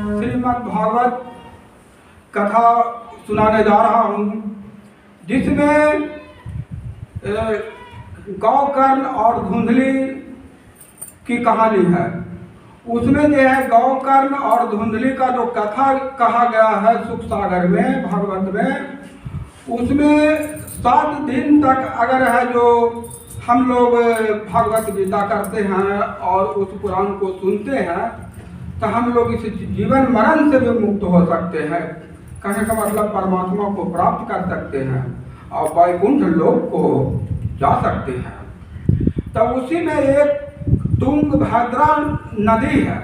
श्रीमद् भागवत कथा सुनाने जा रहा हूँ, जिसमें गौकर्ण और धुंधली की कहानी है। उसमें जो है गौकर्ण और धुंधली का जो कथा कहा गया है सुख सागर में, भागवत में, उसमें 7 दिन तक अगर है जो हम लोग भागवत गीता करते हैं और उस पुराण को सुनते हैं तो हम लोग इस जीवन मरण से भी मुक्त हो सकते हैं। कहने का मतलब परमात्मा को प्राप्त कर सकते हैं और वैकुंठ लोक को जा सकते हैं। तो उसी में एक तुंगभद्रा नदी है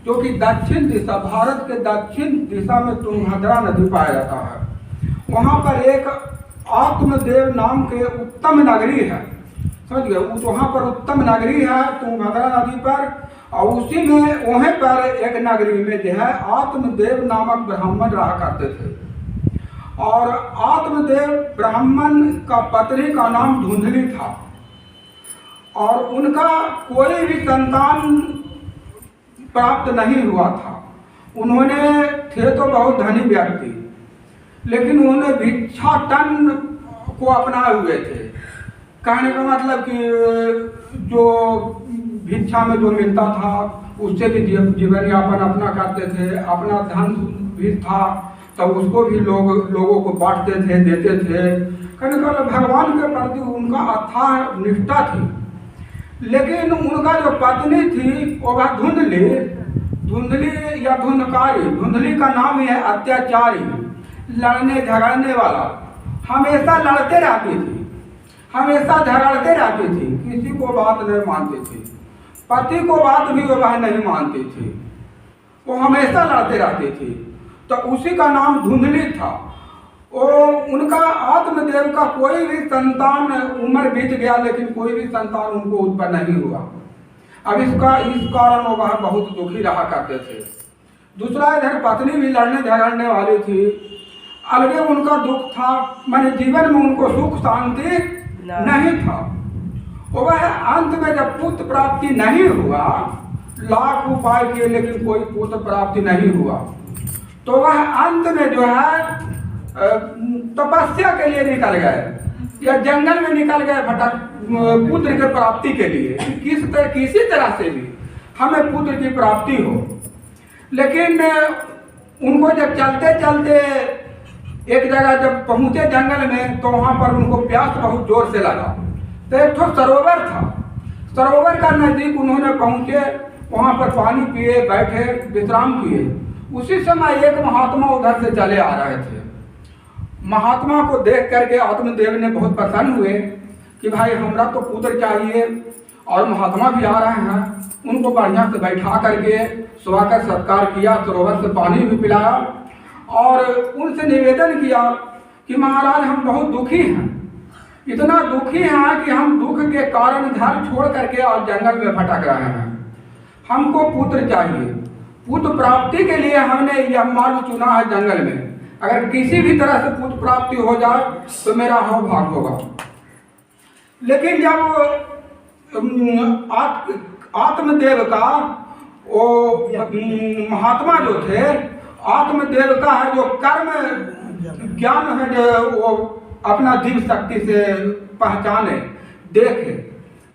जो कि दक्षिण दिशा, भारत के दक्षिण दिशा में तुंगभद्रा नदी पाया जाता है। वहाँ पर एक आत्मदेव नाम के उत्तम नगरी है, समझ गए। वहाँ पर उत्तम नगरी है तुंगभद्रा नदी पर, और उसी में वहीं पर एक नगरी में जो है आत्मदेव नामक ब्राह्मण रहा करते थे। और आत्मदेव ब्राह्मण का पत्नी का नाम धुंधली था और उनका कोई भी संतान प्राप्त नहीं हुआ था। उन्होंने थे तो बहुत धनी व्यक्ति, लेकिन उन्होंने भिक्षाटन को अपनाए हुए थे। कहने का मतलब कि जो भिक्षा में जो मिलता था उससे भी जीवन यापन अपना करते थे। अपना धन भी था तो उसको भी लोगों को बांटते थे, देते थे। कहने का मतलब भगवान के प्रति उनका अथाह निष्ठा थी। लेकिन उनका जो पत्नी थी वो धुंधली या धुंधकारी, धुंधली का नाम है अत्याचारी, लड़ने झगड़ने वाला। हमेशा लड़ते रहती थी, हमेशा झगड़ते रहती थी, किसी को बात नहीं मानती थी, पति को बात भी वह नहीं मानती थी, वो हमेशा लड़ते रहती थी। तो उसी का नाम धुंधली था। वो उनका आत्मदेव का कोई भी संतान, उम्र बीत गया लेकिन कोई भी संतान उनको उत्पन्न नहीं हुआ। अब इस कारण वो वह बहुत दुखी रहा करते थे। दूसरा इधर पत्नी भी लड़ने झगड़ने वाली थी, अलगे उनका दुख था, माने जीवन में उनको सुख शांति नहीं था। वह अंत में जब पुत्र प्राप्ति नहीं हुआ, लाख उपाय किए लेकिन कोई पुत्र प्राप्ति नहीं हुआ, तो वह अंत में जो है तपस्या के लिए निकल गए या जंगल में निकल गए भटक पुत्र के प्राप्ति के लिए, किसी तरह से भी हमें पुत्र की प्राप्ति हो। लेकिन उनको जब चलते चलते एक जगह जब पहुंचे जंगल में तो वहां पर उनको प्यास बहुत जोर से लगा। तो एक तो सरोवर था, सरोवर का नजदीक उन्होंने पहुंचे, वहां पर पानी पिए, बैठे, विश्राम किए। उसी समय एक महात्मा उधर से चले आ रहे थे। महात्मा को देख करके आत्मदेव ने बहुत प्रसन्न हुए कि भाई हमरा तो पुत्र चाहिए, और महात्मा भी आ रहे हैं। उनको बढ़िया से बैठा करके स्वागत सत्कार किया, सरोवर से पानी भी पिलाया और उनसे निवेदन किया कि महाराज हम बहुत दुखी हैं, इतना दुखी हैं कि हम दुख के कारण घर छोड़ करके और जंगल में भटक रहे हैं। हमको पुत्र चाहिए, पुत्र प्राप्ति के लिए हमने यह मार्ग चुना है जंगल में। अगर किसी भी तरह से पुत्र प्राप्ति हो जाए तो मेरा हाव भाग होगा। लेकिन जब आत्मदेव का वो महात्मा जो थे, आत्मदेव का है जो कर्म ज्ञान है, जो वो अपना जीव शक्ति से पहचाने, देखे,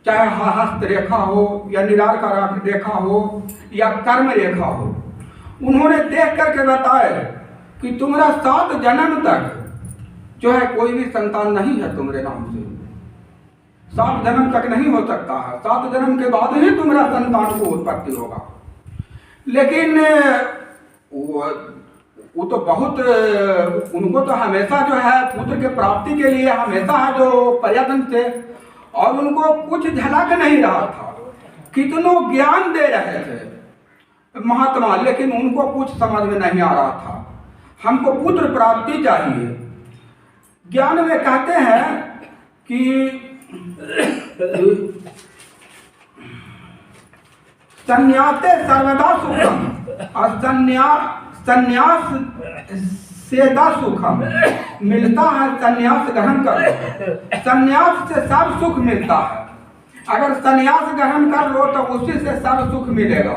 चाहे हस्त रेखा हो या निरार का रेखा हो या कर्म रेखा हो, उन्होंने देख करके बताए कि तुम्हारा 7 जन्म तक जो है कोई भी संतान नहीं है तुम्हारे नाम से। 7 जन्म तक नहीं हो सकता है, 7 जन्म के बाद ही तुम्हारा संतान को उत्पत्ति होगा। लेकिन वो तो बहुत, उनको तो हमेशा जो है पुत्र के प्राप्ति के लिए हमेशा है जो प्रयत्न थे, और उनको कुछ झलक नहीं रहा था। कितनों ज्ञान दे रहे थे महात्मा, लेकिन उनको कुछ समझ में नहीं आ रहा था। हमको पुत्र प्राप्ति चाहिए। ज्ञान में कहते हैं कि संन्याते सर्वदा सुखम और संन्यास से दा सुखम, मिलता है संन्यास ग्रहण करो। संन्यास से सब सुख मिलता है। अगर संन्यास ग्रहण कर लो तो उसी से सब सुख मिलेगा।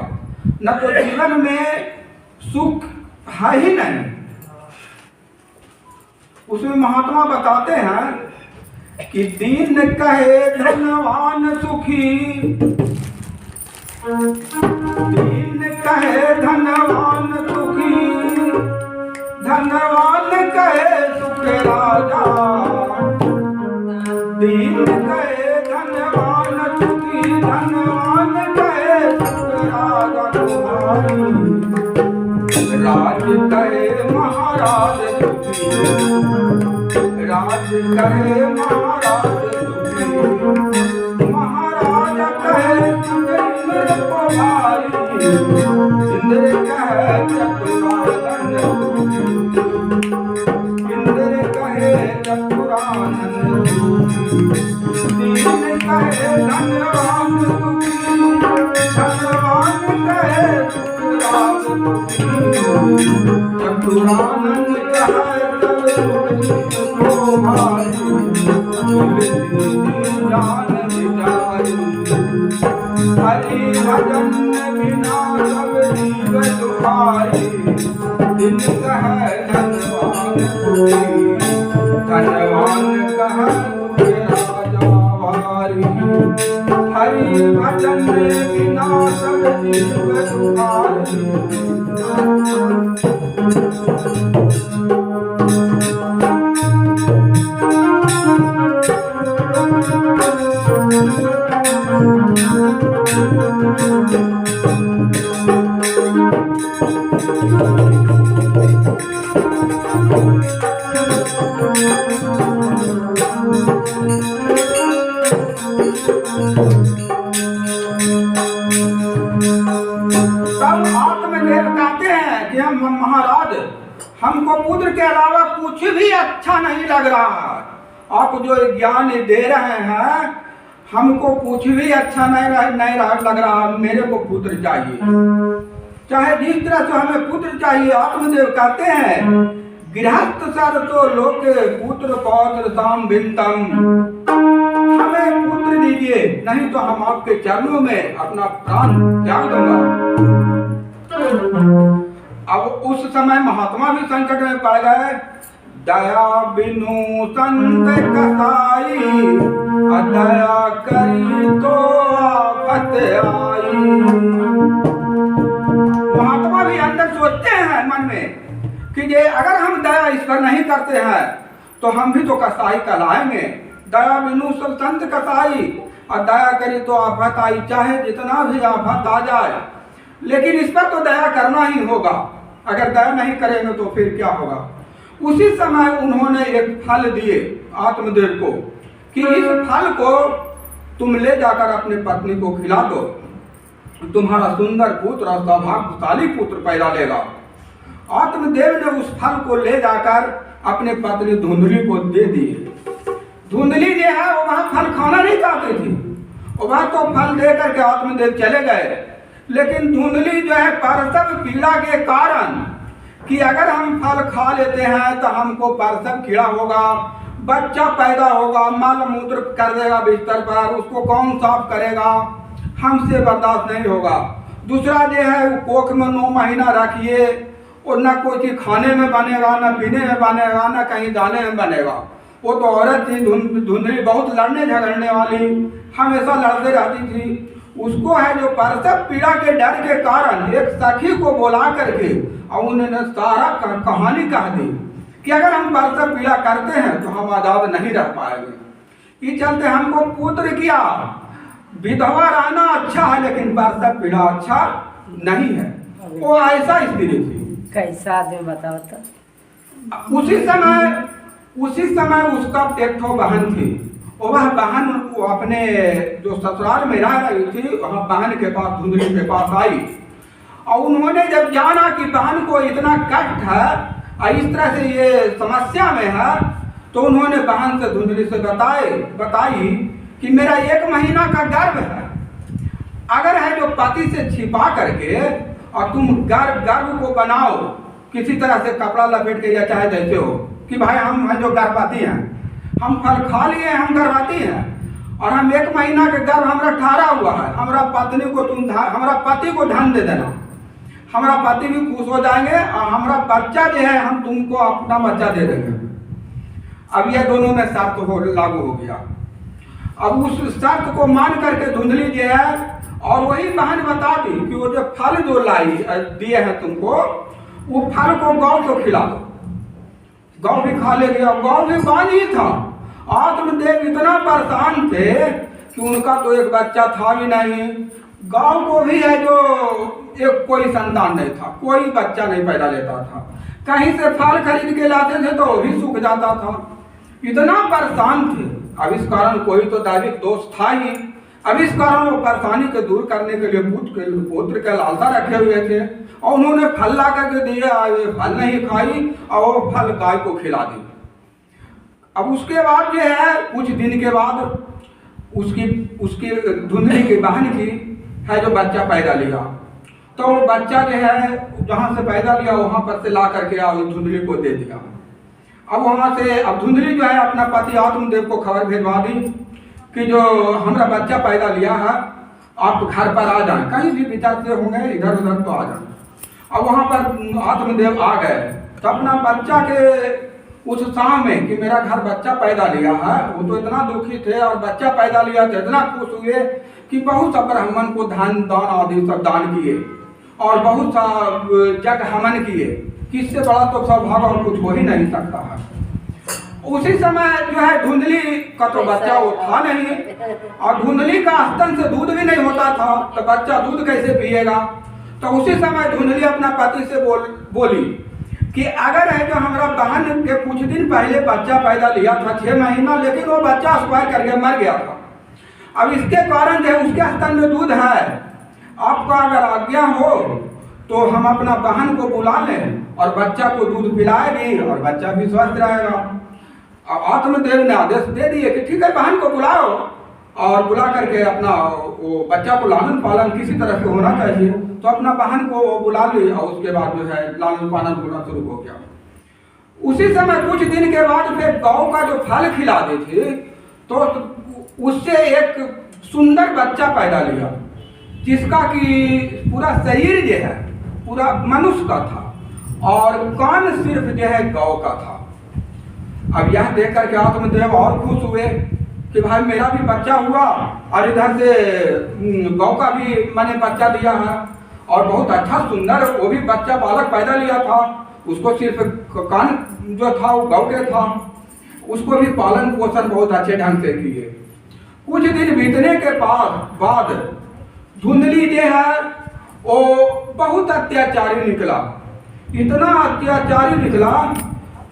न तो जीवन में सुख है ही नहीं। उसमें महात्मा बताते हैं कि दीन कहे धनवान सुखी, दीन कहे धनवान सुखी, धनवान कहे सुख राजा। दीन कहे धनवान सुखी, धनवान कहे सुख राजा तुम्हारी। राज कहे महाराज सुखी, राज कहे महाराज सुखी, महाराज कहे इंद्र को भारी, इंद्र कहे चतुरानन, इंद्र कहे चतुरानन। दीन कहे धनवान सुखी, धनवान कहे सुखराज सुखी, चतुरानन कहे जान विचारी। हरि भजन बिना सब जीव दुखारी, दिन कहे धनवान सुखी, धनवान कहे राजा भारी। हरि भजन बिना सब जीव दुखारी। महाराज हमको पुत्र के अलावा कुछ भी अच्छा नहीं लग रहा। आप जो ज्ञान दे रहे हैं हमको कुछ भी अच्छा नहीं लग रहा। मेरे को पुत्र चाहिए, चाहे जिस तरह से हमें पुत्र चाहिए। आत्मदेव कहते हैं गृहस्थ सर तो लोक पुत्र पौत्र साम बिंतम। हमें पुत्र दीजिए, नहीं तो हम आपके चरणों में अपना प्राण त्याग दूंगा। अब उस समय महात्मा भी संकट में पड़ गए। दया बिनु संत कसाई, अदया करी तो आफत आई। महात्मा भी अंदर सोचते हैं मन में कि ये अगर हम दया इस पर नहीं करते हैं तो हम भी तो कसाई कहलाएंगे। दया बिनु संत कसाई और दया करी तो आफत आई। चाहे जितना भी आफत आ जाए लेकिन इस पर तो दया करना ही होगा। अगर दया नहीं करेंगे तो फिर क्या होगा। उसी समय उन्होंने एक फल दिए आत्मदेव को कि इस फल को तुम ले जाकर अपनी पत्नी को खिला दो, तुम्हारा सुंदर पुत्र और सौभाग्यशाली पुत्र पैदा लेगा। आत्मदेव ने उस फल को ले जाकर अपने पत्नी धुंधली को दे दिए। धुंधली जो है वो वह फल खाना नहीं चाहती थी, वह तो फल दे करके आत्मदेव चले गए। लेकिन धुंधली जो है परसव पीड़ा के कारण कि अगर हम फल खा लेते हैं तो हमको परसव कीड़ा होगा, बच्चा पैदा होगा, मल मूत्र कर देगा बिस्तर पर, उसको कौन साफ करेगा, हमसे बर्दाश्त नहीं होगा। दूसरा जो है वो कोख में 9 महीना रखिए और न कोई चीज खाने में बनेगा, न पीने में बनेगा, न कहीं जाने में बनेगा। वो तो औरत थी धुंधली, बहुत लड़ने झगड़ने वाली, हमेशा लड़ते रहती थी। उसको है जो परसव पीड़ा के डर के कारण एक सखी को बुला करके और उन्होंने सारा कहानी कह दी कि अगर हम परसव पीड़ा करते हैं तो हम आजाद नहीं रह पाएंगे। इस चलते हमको पुत्र किया। विधवा रहना अच्छा है लेकिन परसव पीड़ा अच्छा नहीं है। वो ऐसा स्त्री थी। कैसा आदमी बताओ तो। उसी समय उसका एक ठो बहन थी। वह बहन को अपने जो ससुराल में रह रही थी वहाँ बहन के पास धुंधली के पास आई और उन्होंने जब जाना कि बहन को इतना कष्ट है और इस तरह से ये समस्या में है तो उन्होंने बहन से धुंधली से बताई कि मेरा 1 महीना का गर्भ है। अगर है जो पति से छिपा करके और तुम गर्भ को बनाओ किसी तरह से कपड़ा लपेट के या चाहे जैसे हो कि भाई हम है जो गर्भवती हैं, हम फल खा लिए हम गर्भवती हैं और हम 1 महीना के गर्भ हमारा ठहरा हुआ है, हमारा पति को धन दे देना। हमारा पति भी खुश हो जाएंगे और हमारा बच्चा जो है हम तुमको अपना बच्चा दे देंगे। अब ये दोनों में शर्त हो लागू हो गया। अब उस शर्त को मान करके धुंधली जो है, और वही बहन बता दी कि वो जो फल जो लाई दिए हैं तुमको, वो फल को गौ को खिला दो। गौ भी खा लेगी और गौ भी बानी था। आत्मदेव इतना परेशान थे कि उनका तो एक बच्चा था भी नहीं, गौ को भी है जो एक कोई संतान नहीं था, कोई बच्चा नहीं पैदा लेता था। कहीं से फल खरीद के लाते थे तो वो भी सूख जाता था। इतना परेशान थे। अब इस कारण कोई तो दैविक दोष था ही। अब इस कारण वो परेशानी को दूर करने के लिए पुत्र के लालसा रखे हुए थे और उन्होंने फल ला करके दिए। फल नहीं खाई और वो फल गाय को खिला दी। अब उसके बाद जो है कुछ दिन के बाद उसकी धुंधली की बहन की है जो बच्चा पैदा लिया, तो वो बच्चा जो है जहाँ से पैदा लिया वहाँ पर से ला करके धुंधली को दे दिया। अब वहाँ से अब धुंधली जो है अपना पति आत्मदेव को खबर भेजवा दी कि जो हमारा बच्चा पैदा लिया है आप घर पर आ जाएं, कहीं भी विचार से होंगे इधर उधर तो आ जाए। अब वहाँ पर आत्मदेव आ गए तो अपना बच्चा के उस शाम में कि मेरा घर बच्चा पैदा लिया है, वो तो इतना दुखी थे और बच्चा पैदा लिया तो इतना खुश हुए कि बहुत सा ब्राह्मण को धन दान आदि सब दान किए और बहुत सा जग हवन किए। किससे बड़ा तो सौभाग्य और कुछ हो ही नहीं सकता है। उसी समय जो है धुंधली का तो बच्चा वो था नहीं और धुंधली का स्तन से दूध भी नहीं होता था, तो बच्चा दूध कैसे पिएगा। तो उसी समय धुंधली अपना पति से बोली कि अगर है जो हमारा बहन के कुछ दिन पहले बच्चा पैदा लिया था 6 महीना, लेकिन वो बच्चा एक्सपायर करके मर गया था। अब इसके कारण जो है उसके स्तन में दूध है, आपका अगर आज्ञा हो तो हम अपना बहन को बुला लें और बच्चा को दूध पिलाएगी और बच्चा भी स्वस्थ रहेगा। अब आत्मदेव ने आदेश दे दिए कि ठीक है बहन को बुलाओ और बुला करके अपना वो बच्चा को लालन पालन किसी तरह से होना चाहिए। तो अपना बहन को बुला ली और उसके बाद जो है लालन पालन होना शुरू हो गया। उसी समय कुछ दिन के बाद फिर गौ का जो फल खिला दी थी तो उससे एक सुंदर बच्चा पैदा लिया, जिसका कि पूरा शरीर जो है पूरा मनुष्य का था और कान सिर्फ जो है गौ का था। अब यह देख करके आत्मदेव और खुश हुए कि भाई मेरा भी बच्चा हुआ और इधर से गौ का भी मैंने बच्चा दिया है और बहुत अच्छा सुंदर वो भी बच्चा बालक पैदा लिया था। उसको सिर्फ कान जो था वो गौ के था, उसको भी पालन पोषण बहुत अच्छे ढंग से किए। कुछ दिन बीतने के बाद धुंधली जो है वो बहुत अत्याचारी निकला, इतना अत्याचारी निकला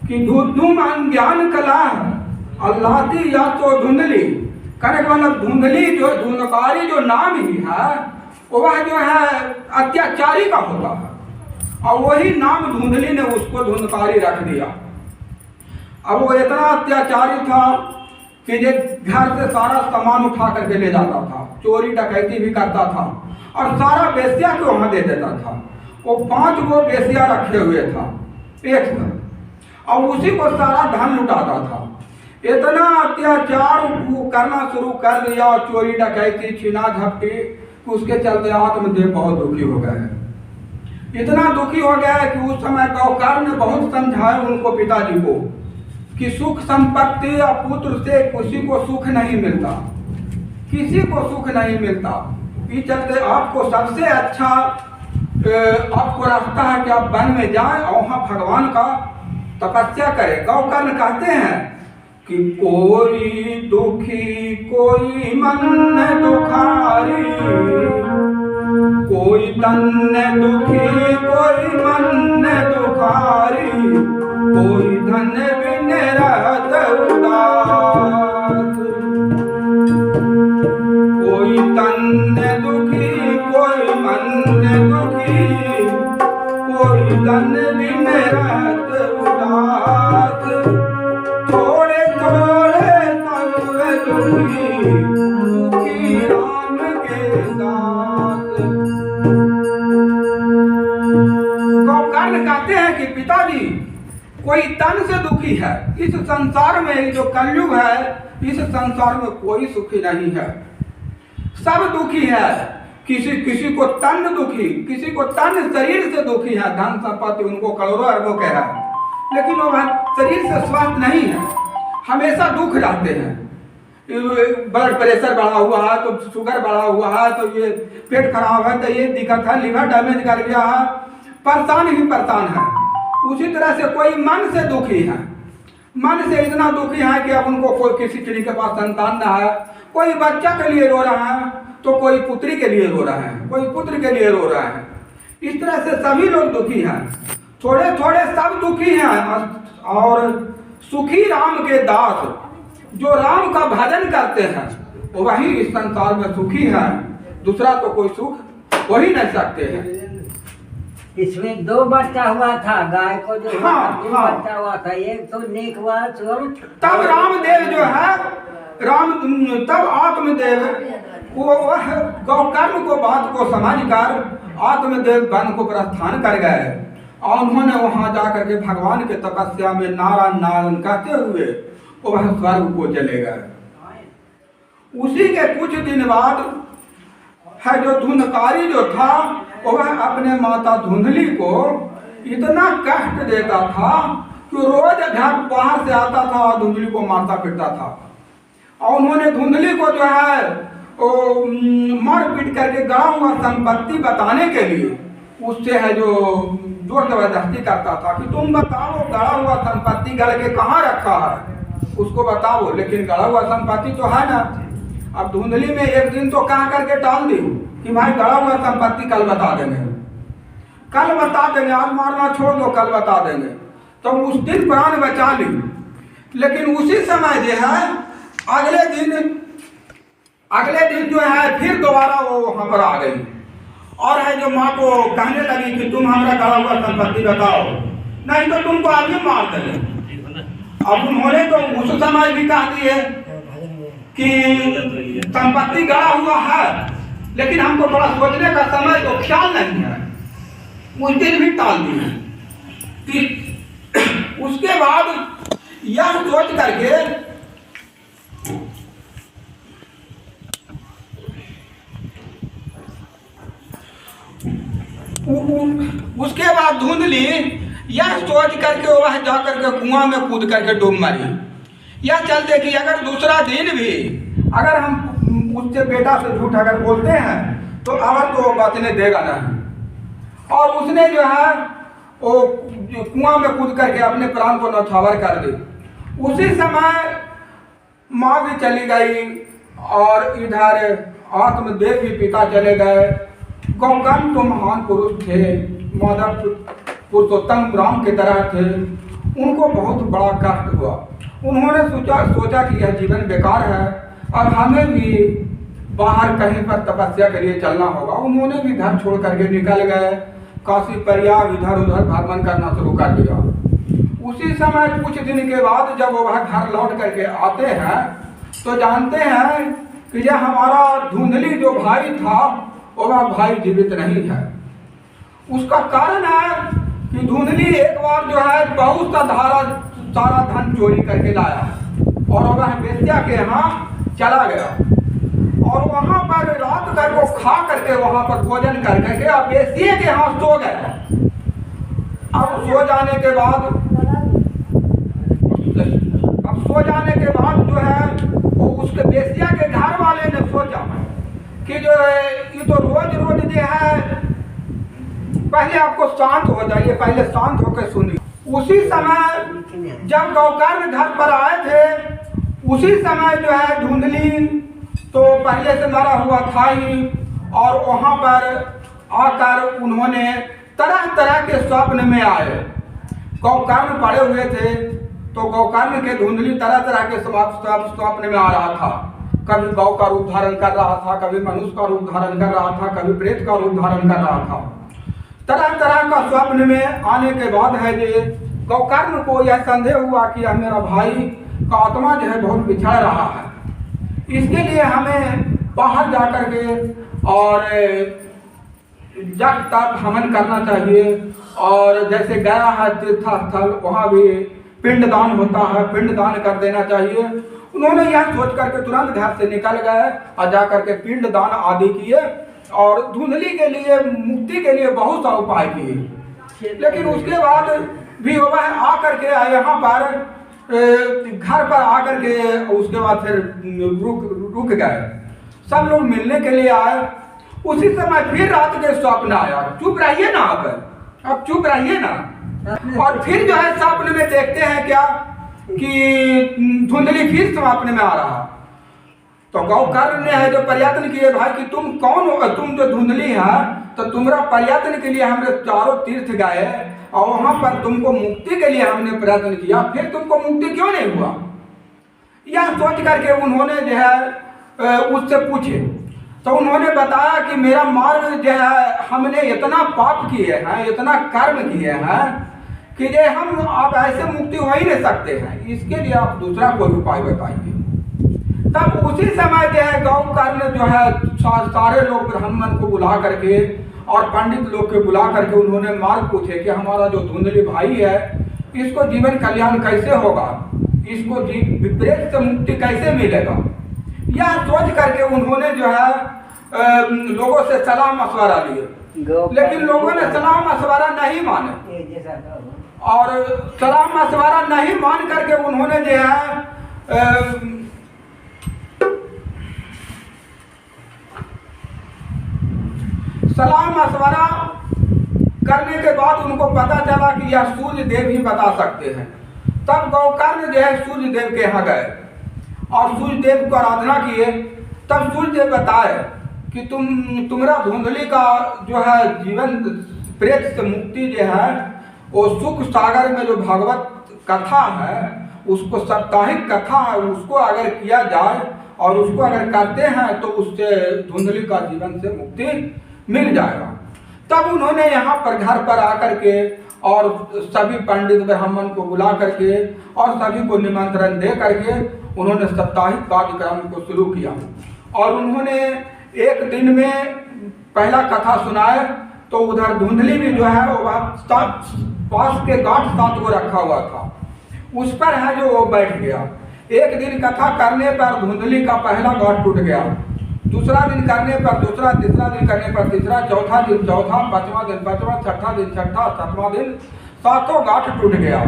कि धुम अज्ञान कला अल्लाहती या तो धुंधली कहने का मतलब धुंधली जो धुंधकारी जो नाम ही है वह जो है अत्याचारी का होता है और वही नाम धुंधली ने उसको धुंधकारी रख दिया। अब वो इतना अत्याचारी था कि जो घर से सारा सामान उठा करके ले जाता था, चोरी डकैती भी करता था और सारा बेसिया को वहां दे देता था। वो 5 गो बेसिया रखे हुए था एक साथ और उसी को सारा धन लुटाता था। इतना अत्याचार करना शुरू कर दिया और चोरी डकैती छीना झपटी, उसके चलते आत्मदेव बहुत दुखी हो गए। इतना दुखी हो गया कि उस समय गौकार ने बहुत समझाया उनको पिताजी को कि सुख संपत्ति और पुत्र से किसी को सुख नहीं मिलता, किसी को सुख नहीं मिलता। इस चलते आपको सबसे अच्छा आपको रास्ता है कि आप वन में जाएं और वहाँ भगवान का तपस्या करें। गौकर्ण कहते हैं कि कोई दुखी कोई मन दुखारी, कोई तन दुखी कोई मन दुखारी, कोई धन बिन रहत उदास, कोई तन दुखी कोई मन दुखी, कोई धन बिन रहत उदास, थोड़े थोड़े सब दुखी दुखी राम के दास। गौकर्ण कहते हैं कि पिताजी कोई तन से दुखी है, इस संसार में जो कलयुग है इस संसार में कोई सुखी नहीं है, सब दुखी है। किसी किसी को तन दुखी, किसी को तन शरीर से दुखी है, धन संपत्ति उनको करोड़ों अरबों के है, लेकिन वो शरीर से स्वस्थ नहीं है, हमेशा दुख रहते हैं। ब्लड प्रेशर बढ़ा हुआ है तो शुगर बढ़ा हुआ है तो ये पेट खराब है तो ये दिक्कत है, लिवर डैमेज कर गया है, परेशान ही परेशान है। उसी तरह से कोई मन से दुखी है, मन से इतना दुखी है कि अब उनको कोई किसी के पास संतान ना है, कोई बच्चा के लिए रो रहा है तो कोई पुत्री के लिए रो रहा है, कोई पुत्र के लिए रो रहा है। इस तरह से सभी लोग दुखी हैं, थोड़े थोड़े सब दुखी हैं। और सुखी राम के दास, जो राम का भजन करते हैं वही इस संसार में सुखी है, दूसरा तो कोई सुख हो ही नहीं सकते हैं। इसमें 2 बच्चा हुआ था, गाय को जो बच्चा हुआ था, एक तो नेक हुआ तब रामदेव जो है तब आत्मदेव वो गौकर्ण को बात को समझकर आत्मदेव वन को प्रस्थान कर गए और उन्होंने वहां जाकर के भगवान के तपस्या में नारायण नारायण कहते हुए वह स्वर्ग को चले गए। उसी के कुछ दिन बाद है जो धुंधकारी जो था वह अपने माता धुंधली को इतना कष्ट देता था कि रोज घर बाहर से आता था और धुंधली को मारता पीटता था। और उन्होंने धुंधली को जो है वो मार पीट करके गड़ा हुआ संपत्ति बताने के लिए उससे है जो जोर जबरदस्ती करता था कि तुम बताओ गड़ा हुआ संपत्ति गड़ के कहाँ रखा है, उसको बताओ। लेकिन गड़ा हुआ संपत्ति तो है ना। अब धुंधली में एक दिन तो कह करके टाल दी कि भाई गड़ा हुआ संपत्ति कल बता देंगे, कल बता देंगे, आज मारना छोड़ दो, कल बता देंगे। तो उस दिन प्राण बचा ली। लेकिन उसी समय जो है अगले दिन जो है फिर दोबारा वो वहां पर आ गई और है जो माँ को कहने लगी कि तुम हमारा गड़ा हुआ संपत्ति बताओ, नहीं तो तुमको अभी मार देंगे। अब उन्होंने तो उस समय भी कह दिए कि संपत्ति गड़ा हुआ है, लेकिन हमको थोड़ा सोचने का समय तो ख्याल नहीं है, उस दिन भी टाल दिए। उसके बाद यह सोच करके उसके बाद धुंधली यह सोच करके वह जा करके कुआं में कूद करके डूब मरी। यह चलते कि अगर दूसरा दिन भी अगर हम उससे बेटा से झूठ अगर बोलते हैं तो अवर तो बचने देगा नहीं। और उसने जो है वो कुआं में कूद करके अपने प्राण को न्यौछावर कर दी। उसी समय माँ भी चली गई और इधर आत्मदेव भी पिता चले गए। गौकर्ण तो महान पुरुष थे, माधव पुरुषोत्तम राम की तरह थे, उनको बहुत बड़ा कष्ट हुआ। उन्होंने सोचा कि यह जीवन बेकार है, अब हमें भी बाहर कहीं पर तपस्या के लिए चलना होगा। उन्होंने भी घर छोड़ करके निकल गए, काशी प्रयाग इधर उधर भ्रमण करना शुरू कर दिया। उसी समय कुछ दिन के बाद जब वह घर लौट करके आते हैं तो जानते हैं कि यह हमारा धुंधली जो भाई था वह भाई जीवित नहीं है। उसका कारण है कि धुंधली एक बार जो है बहुत सारा धन चोरी करके लाया और वह बेस्या के यहाँ चला गया और वहां पर रात भर को खा करके वहां पर भोजन कर करके अब बेस्ये के यहाँ सो गए। अब सो जाने के बाद जो है वो उसके बेस्या के घर वाले ने सोचा कि जो ये तो रोज जो है, पहले आपको शांत हो जाइए, पहले शांत होकर सुनिए। उसी समय जब गौकर्ण घर पर आए थे उसी समय जो है धुंधली तो पहले से मरा हुआ था ही और वहां पर आकर उन्होंने तरह तरह के स्वप्न में आए। गौकर्ण पड़े हुए थे तो गौकर्ण के धुंधली तरह तरह के स्वप्न में आ रहा था। कभी गौ का रूप धारण कर रहा था, कभी मनुष्य का रूप धारण कर रहा था, कभी प्रेत का रूप धारण कर रहा था। तरह तरह का स्वप्न में आने के बाद है ये गौकर्ण को यह संदेह हुआ कि यह मेरा भाई का आत्मा जो है बहुत बिछड़ रहा है, इसके लिए हमें बाहर जाकर के और जग तप हवन करना चाहिए। और जैसे गया है तीर्थ स्थल वहाँ भी पिंडदान होता है, पिंडदान कर देना चाहिए। उन्होंने यह सोच करके तुरंत घर से निकल गए और जाकर के पिंडदान आदि किए और धुंधली के लिए मुक्ति के लिए बहुत सा उपाय किए, लेकिन उसके बाद भी वह आकर के यहाँ पर घर पर आकर के उसके बाद फिर रुक गए। सब लोग मिलने के लिए आए। उसी समय फिर रात के स्वप्न आया, चुप रहिए ना अब चुप रहिए ना। और फिर जो है स्वप्न में देखते हैं क्या कि धुंधली फिर स्वप्न में आ रहा। तो गौकर्ण ने है जो प्रयत्न किए, भाई कि तुम कौन हो, तुम जो धुंधली है, तो तुम्हारा प्रयत्न के लिए हमने चारों तीर्थ गए और वहां पर तुमको मुक्ति के लिए हमने प्रयत्न किया, फिर तुमको मुक्ति क्यों नहीं हुआ? यह सोच करके उन्होंने जो है उससे पूछे, तो उन्होंने बताया कि मेरा मार्ग जो है हमने इतना पाप किए हैं, इतना कर्म किए हैं कि ये हम आप ऐसे मुक्ति हो ही नहीं सकते हैं, इसके लिए आप दूसरा कोई उपाय बताइए। तब उसी समय जो है गौकर्ण जो है सारे लोग ब्राह्मण को बुला करके और पंडित लोग के बुला करके उन्होंने मार्ग पूछे कि हमारा जो धुंधली भाई है इसको जीवन कल्याण कैसे होगा, इसको विपरीत से मुक्ति कैसे मिलेगा। यह सोच करके उन्होंने जो है लोगों से सलाह मशवरा लिए, लेकिन लोगों ने सलाह मशवरा नहीं माने और सलाह मशवरा नहीं मान करके उन्होंने जो है सलाह मशवरा करने के बाद उनको पता चला कि यह सूर्य देव ही बता सकते हैं। तब गौकर्ण जो है सूर्य देव के यहाँ गए और सूर्य देव को आराधना किए। तब सूर्य देव बताए कि तुम्हारा धुंधली का जो है जीवन प्रेत से मुक्ति जो है वो सुख सागर में जो भागवत कथा है, उसको साप्ताहिक कथा है, उसको अगर किया जाए और उसको अगर करते हैं तो उससे धुंधली का जीवन से मुक्ति मिल जाएगा। तब उन्होंने यहाँ पर घर पर आकर के और सभी पंडित ब्राह्मण को बुला करके और सभी को निमंत्रण दे करके उन्होंने साप्ताहिक कार्यक्रम को शुरू किया। और उन्होंने एक दिन में पहला कथा सुनाए तो उधर धुंधली भी जो है वो पास के गांठ 7 को रखा हुआ था, उस पर है जो वो बैठ गया। एक दिन कथा करने पर धुंधली का पहला गांठ टूट गया, दूसरा दिन करने पर दूसरा, तीसरा दिन करने पर तीसरा, चौथा दिन चौथा, पांचवा दिन पांचवा, छठा दिन छठा, सातवां दिन 7 गांठ टूट गया।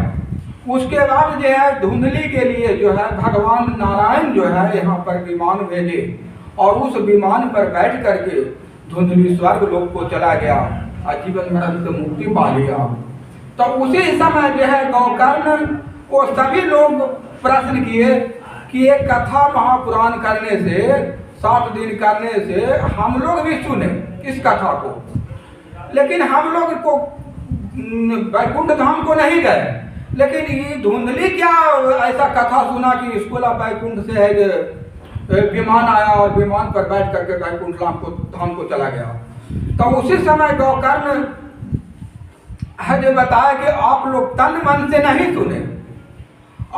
उसके बाद जो है धुंधली के लिए जो है भगवान नारायण जो है यहाँ पर विमान भेजे और उस विमान पर बैठ करके धुंधली स्वर्ग लोक को चला गया और जीवन मरण से मुक्ति पा लिया। तो उसी समय जो है गौकर्ण को सभी लोग प्रश्न किए कि एक कथा महापुराण करने से 7 दिन करने से हम लोग भी सुने इस कथा को, लेकिन हम लोग को वैकुंठ धाम को नहीं गए, लेकिन ये धुंधली क्या ऐसा कथा सुना कि इसको वैकुंठ से है विमान आया और विमान पर बैठ करके वैकुंठ धाम को चला गया। तो उसी समय गौकर्ण है जो बताया कि आप लोग तन मन से नहीं सुने,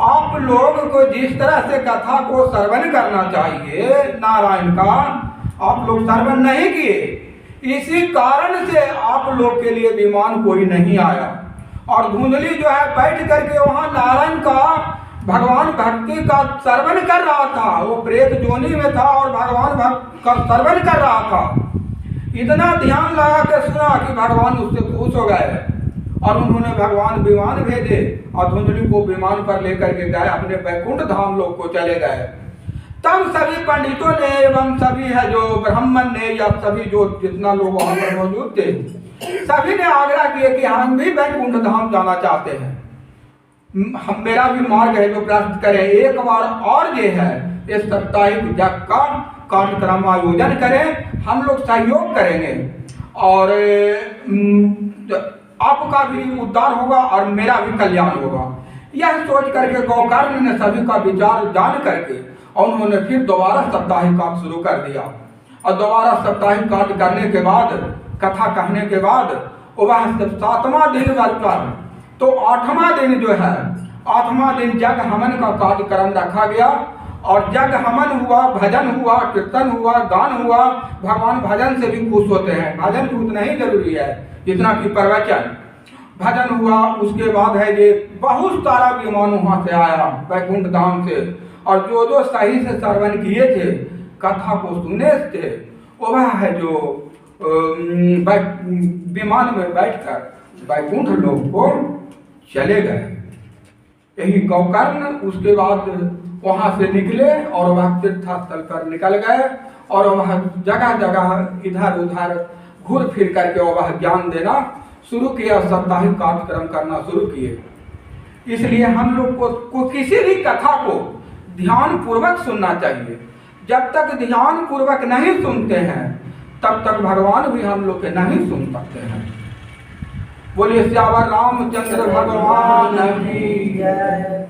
आप लोग को जिस तरह से कथा को श्रवण करना चाहिए नारायण का, आप लोग श्रवण नहीं किए, इसी कारण से आप लोग के लिए विमान कोई नहीं आया। और धुंधली जो है बैठ करके वहां नारायण का भगवान भक्ति का श्रवण कर रहा था, वो प्रेत जोनी में था और भगवान भक्त का श्रवण कर रहा था। इतना ध्यान लगा के सुना कि भगवान उससे खुश हो गए और उन्होंने भगवान विमान भेजे और धुंधली को विमान पर लेकर के गए, अपने वैकुंठ धाम लोग को चले गए। तब सभी पंडितों ने एवं सभी है जो ब्राह्मण ने या सभी जो जितना लोग वहां पर मौजूद थे, सभी ने आग्रह किया कि हम भी वैकुंठ धाम जाना चाहते हैं, हम मेरा भी मार्ग है जो प्राप्त करें, एक बार और ये है इस साप्ताहिक यज्ञ का कार्यक्रम आयोजन करें, हम लोग सहयोग करेंगे और आपका भी उद्धार होगा और मेरा भी कल्याण होगा। यह सोच करके गौकर्ण ने सभी का विचार जान करके और उन्होंने फिर दोबारा साप्ताहिक कार्य शुरू कर दिया। और दोबारा साप्ताहिक कार्य करने के बाद, कथा कहने के बाद वह 7वां दिन पर तो 8वां दिन जो है, 8वां दिन जग हवन का कार्यक्रम रखा गया और जग हवन हुआ, भजन हुआ, कीर्तन हुआ, गान हुआ। भगवान भजन से भी खुश होते हैं, भजन भी उतना ही जरूरी है जितना कि प्रवचन। भजन हुआ, उसके बाद है ये बहुत सारा विमान वहां से आया वैकुंठ धाम से, और जो सही से श्रवण किए थे, कथा को सुने थे, वह है जो विमान में बैठकर वैकुंठ लोक को चले गए। यही गोकर्ण उसके बाद वहां से निकले और वह तीर्थस्थल पर निकल गए और वह जगह जगह इधर उधर घूर फिर करके वह ज्ञान देना शुरू किया, साप्ताहिक कार्यक्रम करना शुरू किए। इसलिए हम लोग को किसी भी कथा को ध्यान पूर्वक सुनना चाहिए। जब तक ध्यान पूर्वक नहीं सुनते हैं तब तक भगवान भी हम लोग के नहीं सुन सकते हैं। बोलिए श्यावर रामचंद्र भगवान की जय।